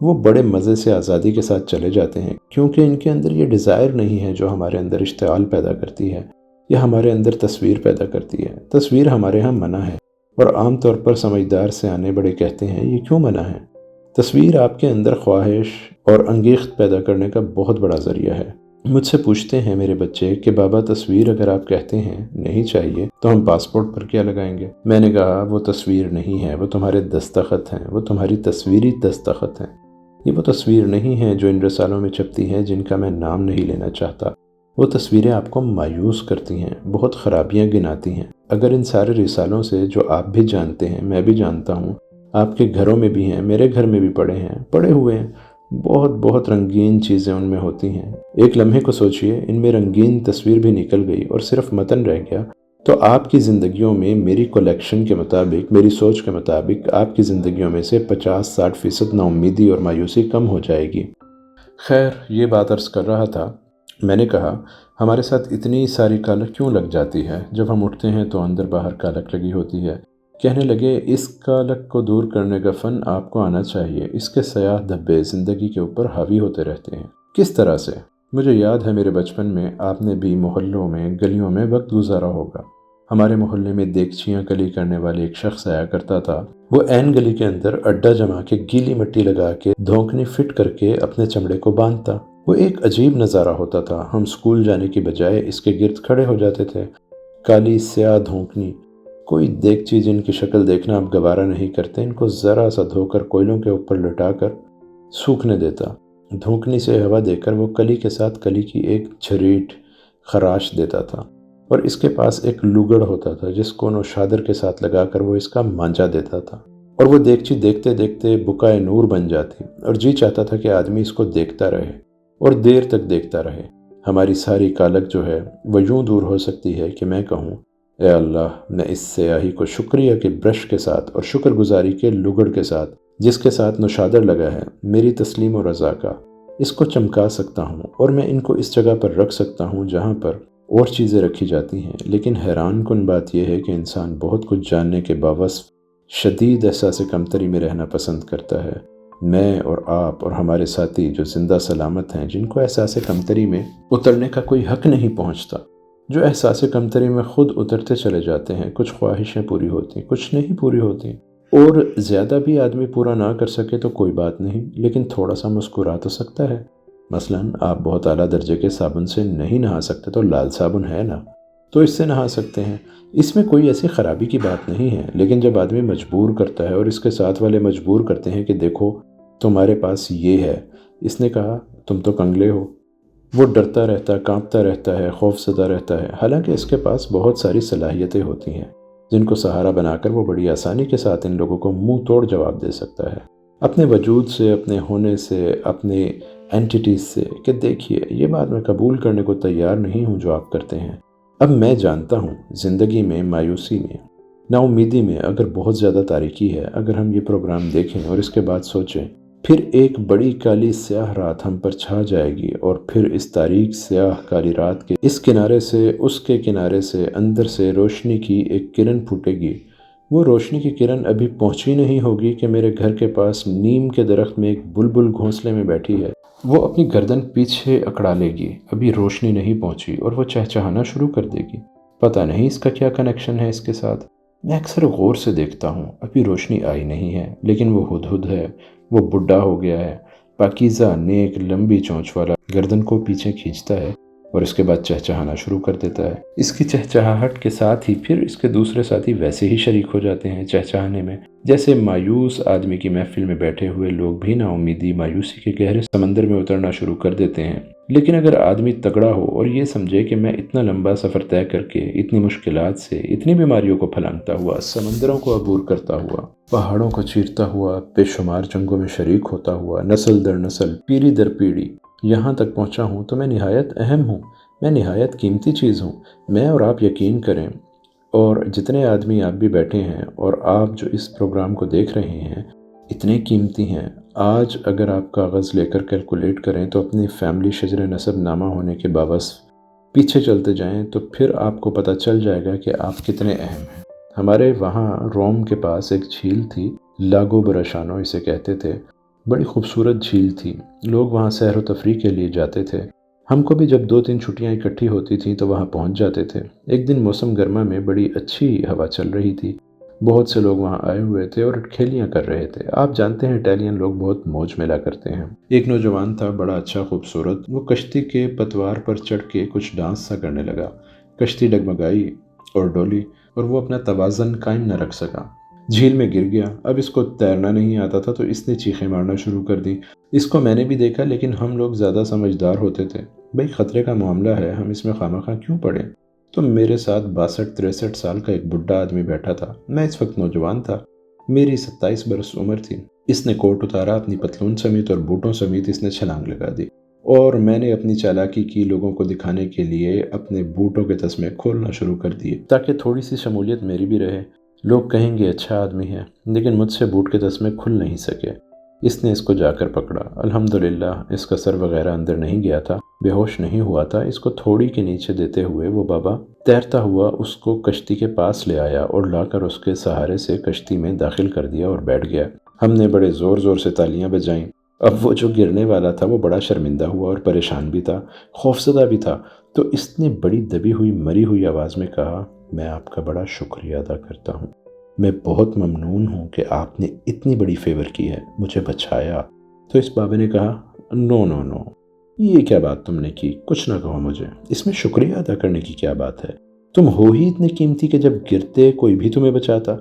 وہ بڑے مزے سے آزادی کے ساتھ چلے جاتے ہیں، کیونکہ ان کے اندر یہ ڈیزائر نہیں ہے جو ہمارے اندر اشتعال پیدا کرتی ہے یا ہمارے اندر تصویر پیدا کرتی ہے۔ تصویر ہمارے ہاں منع ہے، اور عام طور پر سمجھدار سیانے بڑے کہتے ہیں یہ کیوں منع ہے؟ تصویر آپ کے اندر خواہش اور انگیخت پیدا کرنے کا بہت بڑا ذریعہ ہے۔ مجھ سے پوچھتے ہیں میرے بچے کہ بابا تصویر اگر آپ کہتے ہیں نہیں چاہیے تو ہم پاسپورٹ پر کیا لگائیں گے؟ میں نے کہا وہ تصویر نہیں ہے، وہ تمہارے دستخط ہیں، وہ تمہاری تصویری دستخط ہیں۔ یہ وہ تصویر نہیں ہے جو ان رسالوں میں چھپتی ہیں جن کا میں نام نہیں لینا چاہتا۔ وہ تصویریں آپ کو مایوس کرتی ہیں، بہت خرابیاں گناتی ہیں۔ اگر ان سارے رسالوں سے جو آپ بھی جانتے ہیں، میں بھی جانتا ہوں، آپ کے گھروں میں بھی ہیں، میرے گھر میں بھی پڑے ہوئے ہیں، بہت بہت رنگین چیزیں ان میں ہوتی ہیں۔ ایک لمحے کو سوچئے، ان میں رنگین تصویر بھی نکل گئی اور صرف متن رہ گیا تو آپ کی زندگیوں میں میری کلیکشن کے مطابق، میری سوچ کے مطابق آپ کی زندگیوں میں سے 50-60% نا امیدی اور مایوسی کم ہو جائے گی۔ خیر، یہ بات عرض کر رہا تھا، میں نے کہا ہمارے ساتھ اتنی ساری کالک کیوں لگ جاتی ہے؟ جب ہم اٹھتے ہیں تو اندر باہر کالک لگی ہوتی ہے۔ کہنے لگے اس کالک کو دور کرنے کا فن آپ کو آنا چاہیے، اس کے سیاہ دھبے زندگی کے اوپر حاوی ہوتے رہتے ہیں۔ کس طرح سے؟ مجھے یاد ہے میرے بچپن میں آپ نے بھی محلوں میں، گلیوں میں وقت گزارا ہوگا۔ ہمارے محلے میں دیگچیاں کلی کرنے والے ایک شخص آیا کرتا تھا۔ وہ عین گلی کے اندر اڈا جما کے گیلی مٹی لگا کے دھونکنی فٹ کر کے اپنے چمڑے کو باندھتا۔ وہ ایک عجیب نظارہ ہوتا تھا۔ ہم اسکول جانے کی بجائے اس کے گرد کھڑے ہو جاتے تھے۔ کالی سیاہ دھونکنی، کوئی دیگچی جن کی شکل دیکھنا آپ گوارا نہیں کرتے، ان کو ذرا سا دھو کر کوئلوں کے اوپر لٹا کر سوکھنے دیتا۔ دھونکنی سے ہوا دے کر وہ کلی کے ساتھ کلی کی ایک جھریٹ خراش دیتا تھا، اور اس کے پاس ایک لوگڑ ہوتا تھا جس کو نوشادر کے ساتھ لگا کر وہ اس کا مانجا دیتا تھا، اور وہ دیگچی دیکھتے دیکھتے بکائے نور بن جاتی، اور جی چاہتا تھا کہ آدمی اس کو دیکھتا رہے اور دیر تک دیکھتا رہے۔ ہماری ساری کالک جو ہے وہ یوں دور ہو سکتی ہے کہ میں کہوں اے اللہ، میں اس سیاہی کو شکریہ کے برش کے ساتھ اور شکر گزاری کے لگڑ کے ساتھ جس کے ساتھ نوشادر لگا ہے، میری تسلیم و رضا کا، اس کو چمکا سکتا ہوں، اور میں ان کو اس جگہ پر رکھ سکتا ہوں جہاں پر اور چیزیں رکھی جاتی ہیں۔ لیکن حیران کن بات یہ ہے کہ انسان بہت کچھ جاننے کے باوصف شدید احساس کمتری میں رہنا پسند کرتا ہے۔ میں اور آپ اور ہمارے ساتھی جو زندہ سلامت ہیں، جن کو احساس کمتری میں اترنے کا کوئی حق نہیں پہنچتا، جو احساس کمتری میں خود اترتے چلے جاتے ہیں، کچھ خواہشیں پوری ہوتی ہیں، کچھ نہیں پوری ہوتی، اور زیادہ بھی آدمی پورا نہ کر سکے تو کوئی بات نہیں، لیکن تھوڑا سا مسکرا تو سکتا ہے۔ مثلاً آپ بہت اعلیٰ درجے کے صابن سے نہیں نہا سکتے تو لال صابن ہے نا، تو اس سے نہا سکتے ہیں، اس میں کوئی ایسی خرابی کی بات نہیں ہے۔ لیکن جب آدمی مجبور کرتا ہے اور اس کے ساتھ والے مجبور کرتے ہیں کہ دیکھو تمہارے پاس یہ ہے، اس نے کہا تم تو کنگلے ہو، وہ ڈرتا رہتا، کانپتا رہتا ہے، خوف زدہ رہتا ہے، حالانکہ اس کے پاس بہت ساری صلاحیتیں ہوتی ہیں جن کو سہارا بنا کر وہ بڑی آسانی کے ساتھ ان لوگوں کو منہ توڑ جواب دے سکتا ہے، اپنے وجود سے، اپنے ہونے سے، اپنے اینٹیٹیز سے، کہ دیکھیے یہ بات میں قبول کرنے کو تیار نہیں ہوں جو آپ کرتے ہیں۔ اب میں جانتا ہوں زندگی میں مایوسی میں، نا امیدی میں اگر بہت زیادہ تاریکی ہے، اگر ہم یہ پروگرام دیکھیں اور اس کے بعد سوچیں، پھر ایک بڑی کالی سیاہ رات ہم پر چھا جائے گی، اور پھر اس تاریک سیاہ کالی رات کے اس کنارے سے اس کے کنارے سے اندر سے روشنی کی ایک کرن پھوٹے گی۔ وہ روشنی کی کرن ابھی پہنچی نہیں ہوگی کہ میرے گھر کے پاس نیم کے درخت میں ایک بلبل گھونسلے میں بیٹھی ہے، وہ اپنی گردن پیچھے اکڑا لے گی، ابھی روشنی نہیں پہنچی، اور وہ چہچہانا شروع کر دے گی۔ پتہ نہیں اس کا کیا کنیکشن ہے اس کے ساتھ۔ میں اکثر غور سے دیکھتا ہوں، ابھی روشنی آئی نہیں ہے، لیکن وہ ہدہد ہے، وہ بڈھا ہو گیا ہے، پاکیزہ نیک لمبی چونچ والا، گردن کو پیچھے کھینچتا ہے اور اس کے بعد چہچہانا شروع کر دیتا ہے۔ اس کی چہچہاہٹ کے ساتھ ہی پھر اس کے دوسرے ساتھی ویسے ہی شریک ہو جاتے ہیں چہچہانے میں، جیسے مایوس آدمی کی محفل میں بیٹھے ہوئے لوگ بھی نا امیدی مایوسی کے گہرے سمندر میں اترنا شروع کر دیتے ہیں۔ لیکن اگر آدمی تگڑا ہو اور یہ سمجھے کہ میں اتنا لمبا سفر طے کر کے، اتنی مشکلات سے، اتنی بیماریوں کو پھلانگتا ہوا، سمندروں کو عبور کرتا ہوا، پہاڑوں کو چیرتا ہوا، بے شمار جنگوں میں شریک ہوتا ہوا، نسل در نسل، پیڑھی در پیڑھی یہاں تک پہنچا ہوں، تو میں نہایت اہم ہوں، میں نہایت قیمتی چیز ہوں۔ میں اور آپ یقین کریں، اور جتنے آدمی آپ بھی بیٹھے ہیں اور آپ جو اس پروگرام کو دیکھ رہے ہیں، اتنے قیمتی ہیں۔ آج اگر آپ کاغذ لے کر کیلکولیٹ کریں تو اپنی فیملی شجر نسب نامہ ہونے کے باوصف پیچھے چلتے جائیں تو پھر آپ کو پتہ چل جائے گا کہ آپ کتنے اہم ہیں۔ ہمارے وہاں روم کے پاس ایک جھیل تھی، لاگو براشانو اسے کہتے تھے، بڑی خوبصورت جھیل تھی، لوگ وہاں سیر و تفریح کے لیے جاتے تھے۔ ہم کو بھی جب 2-3 چھٹیاں اکٹھی ہوتی تھیں تو وہاں پہنچ جاتے تھے۔ ایک دن موسم گرما میں بڑی اچھی ہوا چل رہی تھی، بہت سے لوگ وہاں آئے ہوئے تھے اور کھیلیاں کر رہے تھے۔ آپ جانتے ہیں اٹیلین لوگ بہت موج میلا کرتے ہیں۔ ایک نوجوان تھا، بڑا اچھا خوبصورت، وہ کشتی کے پتوار پر چڑھ کے کچھ ڈانس سا کرنے لگا۔ کشتی ڈگمگائی اور ڈولی اور وہ اپنا توازن قائم نہ رکھ سکا، جھیل میں گر گیا۔ اب اس کو تیرنا نہیں آتا تھا تو اس نے چیخیں مارنا شروع کر دی۔ اس کو میں نے بھی دیکھا، لیکن ہم لوگ زیادہ سمجھدار ہوتے تھے۔ بھئی خطرے کا معاملہ ہے، ہم اس میں خواہ کیوں پڑیں؟ تو میرے ساتھ 62-63 سال کا ایک بڈھا آدمی بیٹھا تھا۔ میں اس وقت نوجوان تھا، میری 27 برس عمر تھی۔ اس نے کوٹ اتارا، اپنی پتلون سمیت اور بوٹوں سمیت اس نے چھلانگ لگا دی، اور میں نے اپنی چالاکی کی لوگوں کو دکھانے کے لیے اپنے بوٹوں کے تسمے کھولنا شروع کر دیے تاکہ تھوڑی سی شمولیت میری بھی رہے۔ لوگ کہیں گے اچھا آدمی ہے، لیکن مجھ سے بوٹ کے تسمے کھل نہیں سکے۔ اس نے اس کو جا کر پکڑا، الحمدللہ اس کا سر وغیرہ اندر نہیں گیا تھا، بے ہوش نہیں ہوا تھا۔ اس کو تھوڑی کے نیچے دیتے ہوئے وہ بابا تیرتا ہوا اس کو کشتی کے پاس لے آیا اور لا کر اس کے سہارے سے کشتی میں داخل کر دیا اور بیٹھ گیا۔ ہم نے بڑے زور زور سے تالیاں بجائیں۔ اب وہ جو گرنے والا تھا وہ بڑا شرمندہ ہوا اور پریشان بھی تھا، خوفزدہ بھی تھا۔ تو اس نے بڑی دبی ہوئی مری ہوئی آواز میں کہا، میں آپ کا بڑا شکریہ ادا کرتا ہوں، میں بہت ممنون ہوں کہ آپ نے اتنی بڑی فیور کی ہے، مجھے بچایا۔ تو اس بابے نے کہا، نو نو نو، یہ کیا بات تم نے کی؟ کچھ نہ کہو مجھے، اس میں شکریہ ادا کرنے کی کیا بات ہے؟ تم ہو ہی اتنے قیمتی کہ جب گرتے کوئی بھی تمہیں بچاتا،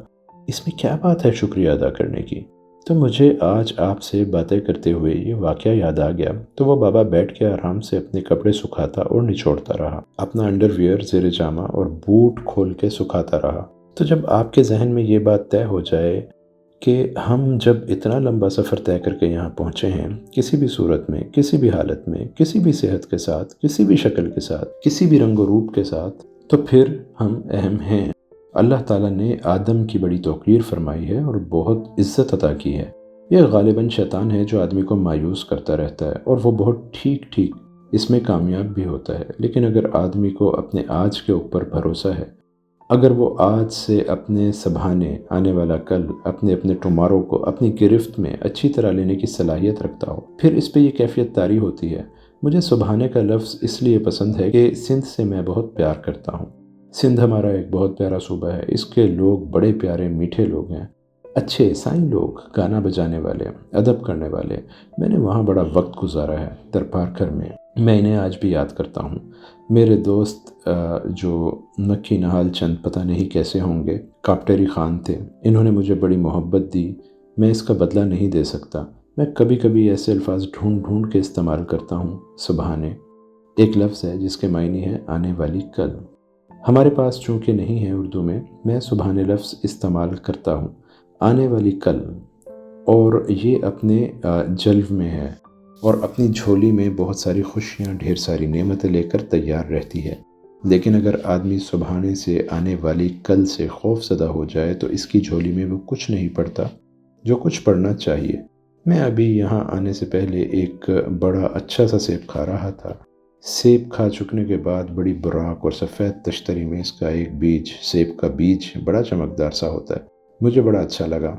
اس میں کیا بات ہے شکریہ ادا کرنے کی؟ تو مجھے آج آپ سے باتیں کرتے ہوئے یہ واقعہ یاد آ گیا۔ تو وہ بابا بیٹھ کے آرام سے اپنے کپڑے سکھاتا اور نچوڑتا رہا، اپنا انڈر ویئر زیر جامہ اور بوٹ کھول کے سکھاتا رہا۔ تو جب آپ کے ذہن میں یہ بات طے ہو جائے کہ ہم جب اتنا لمبا سفر طے کر کے یہاں پہنچے ہیں، کسی بھی صورت میں، کسی بھی حالت میں، کسی بھی صحت کے ساتھ، کسی بھی شکل کے ساتھ، کسی بھی رنگ و روپ کے ساتھ، تو پھر ہم اہم ہیں۔ اللہ تعالیٰ نے آدم کی بڑی توقیر فرمائی ہے اور بہت عزت عطا کی ہے۔ یہ غالباً شیطان ہے جو آدمی کو مایوس کرتا رہتا ہے، اور وہ بہت ٹھیک اس میں کامیاب بھی ہوتا ہے۔ لیکن اگر آدمی کو اپنے آج کے اوپر بھروسہ ہے، اگر وہ آج سے اپنے سبھانے آنے والا کل، اپنے ٹمارو کو اپنی گرفت میں اچھی طرح لینے کی صلاحیت رکھتا ہو، پھر اس پہ یہ کیفیت طاری ہوتی ہے۔ مجھے سبھانے کا لفظ اس لیے پسند ہے کہ سندھ سے میں بہت پیار کرتا ہوں۔ سندھ ہمارا ایک بہت پیارا صوبہ ہے، اس کے لوگ بڑے پیارے میٹھے لوگ ہیں، اچھے سائیں لوگ، گانا بجانے والے، ادب کرنے والے۔ میں نے وہاں بڑا وقت گزارا ہے درپارکر میں، میں انہیں آج بھی یاد کرتا ہوں۔ میرے دوست جو نکھی نہال چند پتہ نہیں کیسے ہوں گے، کاپٹیری خان تھے، انہوں نے مجھے بڑی محبت دی، میں اس کا بدلہ نہیں دے سکتا۔ میں کبھی کبھی ایسے الفاظ ڈھونڈ کے استعمال کرتا ہوں۔ سبحانے ایک لفظ ہے جس کے معنی ہے آنے والی کل۔ ہمارے پاس چونکہ نہیں ہے اردو میں سبحانے لفظ استعمال کرتا ہوں، آنے والی کل، اور یہ اپنے جلو میں ہے اور اپنی جھولی میں بہت ساری خوشیاں، ڈھیر ساری نعمتیں لے کر تیار رہتی ہے۔ لیکن اگر آدمی سبحانے سے آنے والی کل سے خوف زدہ ہو جائے تو اس کی جھولی میں وہ کچھ نہیں پڑتا جو کچھ پڑنا چاہیے۔ میں ابھی یہاں آنے سے پہلے ایک بڑا اچھا سا سیب کھا رہا تھا۔ سیب کھا چکنے کے بعد بڑی براق اور سفید تشتری میں اس کا ایک بیج، سیب کا بیج بڑا چمکدار سا ہوتا ہے، مجھے بڑا اچھا لگا۔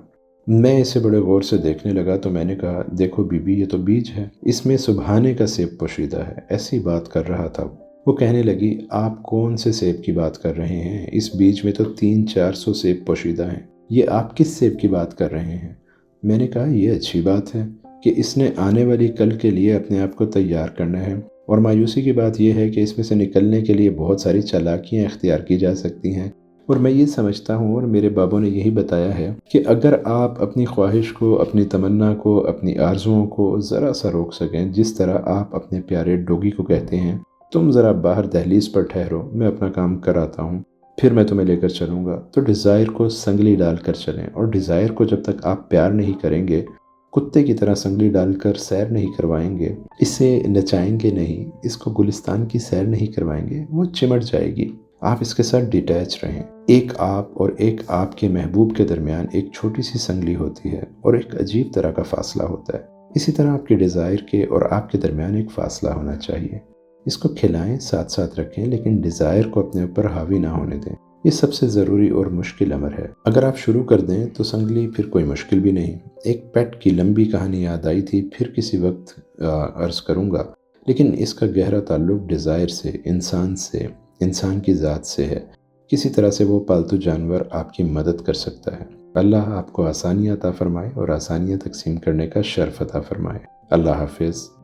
میں اسے بڑے غور سے دیکھنے لگا تو میں نے کہا، دیکھو بی بی، یہ تو بیج ہے، اس میں سبحانے کا سیب پوشیدہ ہے۔ ایسی بات کر رہا تھا وہ۔ کہنے لگی، آپ کون سے سیب کی بات کر رہے ہیں؟ اس بیج میں تو 300-400 سیب پوشیدہ ہیں، یہ آپ کس سیب کی بات کر رہے ہیں؟ میں نے کہا، یہ اچھی بات ہے کہ اس نے آنے والی کل کے لیے اپنے آپ کو تیار کرنا ہے، اور مایوسی کی بات یہ ہے کہ اس میں سے نکلنے کے لیے بہت ساری چالاکیاں اختیار کی جا سکتی ہیں۔ اور میں یہ سمجھتا ہوں، اور میرے بابوں نے یہی بتایا ہے، کہ اگر آپ اپنی خواہش کو، اپنی تمنا کو، اپنی آرزوؤں کو ذرا سا روک سکیں، جس طرح آپ اپنے پیارے ڈوگی کو کہتے ہیں، تم ذرا باہر دہلیز پر ٹھہرو، میں اپنا کام کراتا ہوں، پھر میں تمہیں لے کر چلوں گا، تو ڈیزائر کو سنگلی ڈال کر چلیں۔ اور ڈیزائر کو جب تک آپ پیار نہیں کریں گے، کتے کی طرح سنگلی ڈال کر سیر نہیں کروائیں گے، اسے نچائیں گے نہیں، اس کو گلستان کی سیر نہیں کروائیں گے، وہ چمٹ جائے گی۔ آپ اس کے ساتھ ڈیٹیچ رہیں۔ ایک آپ اور ایک آپ کے محبوب کے درمیان ایک چھوٹی سی سنگلی ہوتی ہے اور ایک عجیب طرح کا فاصلہ ہوتا ہے۔ اسی طرح آپ کے ڈیزائر کے اور آپ کے درمیان ایک فاصلہ ہونا چاہیے۔ اس کو کھلائیں، ساتھ ساتھ رکھیں، لیکن ڈیزائر کو اپنے اوپر حاوی نہ ہونے دیں۔ یہ سب سے ضروری اور مشکل امر ہے۔ اگر آپ شروع کر دیں تو سنگلی پھر کوئی مشکل بھی نہیں۔ ایک پیٹ کی لمبی کہانی یاد آئی تھی، پھر کسی وقت عرض کروں گا، لیکن اس کا گہرا تعلق ڈیزائر سے، انسان کی ذات سے ہے۔ کسی طرح سے وہ پالتو جانور آپ کی مدد کر سکتا ہے۔ اللہ آپ کو آسانیاں عطا فرمائے اور آسانیاں تقسیم کرنے کا شرف عطا فرمائے۔ اللہ حافظ۔